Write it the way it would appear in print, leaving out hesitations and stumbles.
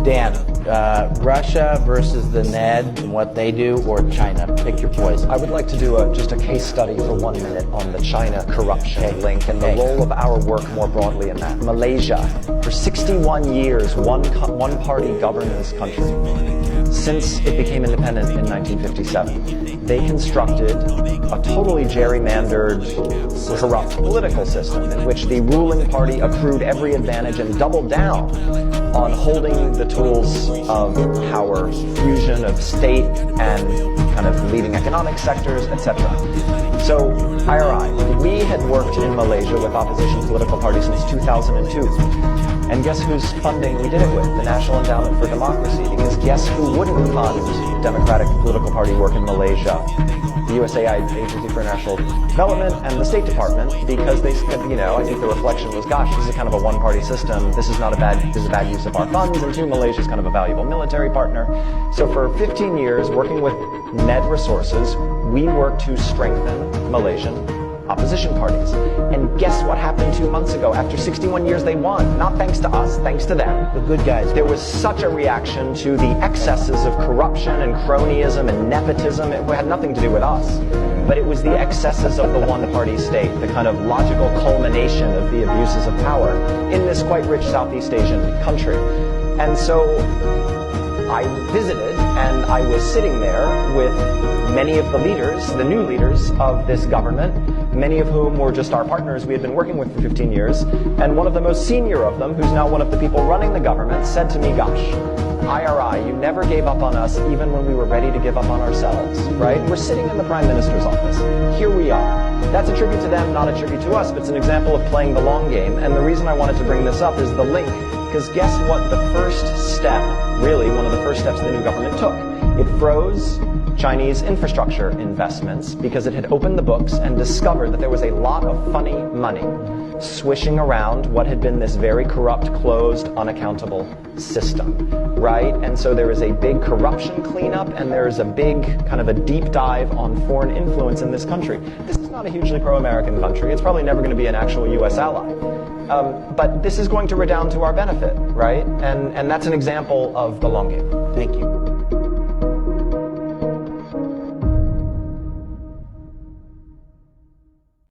Dan, Russia versus the Ned and what they do, or China? Pick your poison. I would like to do just a case study for 1 minute on the China corruption link and the role of our work more broadly in that. Malaysia, for 61 years, one party governed this country. Since it became independent in 1957, they constructed a totally gerrymandered, corrupt political system in which the ruling party accrued every advantage and doubled down on holding the tools of power, fusion of state and kind of leading economic sectors, etc. So, IRI, we had worked in Malaysia with opposition political parties since 2002. And guess whose funding we did it with? The National Endowment for Democracy. Because guess who wouldn't fund democratic political party work in Malaysia? The USAID, Agency for International Development, and the State Department, because they said, I think the reflection was, gosh, this is kind of a one-party system. This is a bad use of our funds. And two, Malaysia is kind of a valuable military partner. So for 15 years, working with NED resources, we worked to strengthen Malaysian opposition parties. And guess what happened 2 months ago? After 61 years, they won. Not thanks to us, thanks to them. The good guys. There was such a reaction to the excesses of corruption and cronyism and nepotism. It had nothing to do with us. But it was the excesses of the one-party state, the kind of logical culmination of the abuses of power in this quite rich Southeast Asian country. And so I visited, and I was sitting there with many of the leaders, the new leaders of this government, many of whom were just our partners we had been working with for 15 years. And one of the most senior of them, who's now one of the people running the government, said to me, gosh, IRI, you never gave up on us even when we were ready to give up on ourselves, right? We're sitting in the Prime Minister's office. Here we are. That's a tribute to them, not a tribute to us, but it's an example of playing the long game. And the reason I wanted to bring this up is the link, because guess what the first step, really one of the first steps the new government took? It froze Chinese infrastructure investments because it had opened the books and discovered that there was a lot of funny money swishing around what had been this very corrupt, closed, unaccountable system, right? And so there is a big corruption cleanup, and there's a big kind of a deep dive on foreign influence in this country. This is not a hugely pro-American country. It's probably never going to be an actual U.S. ally. But this is going to redound to our benefit, right? And that's an example of the long game. Thank you.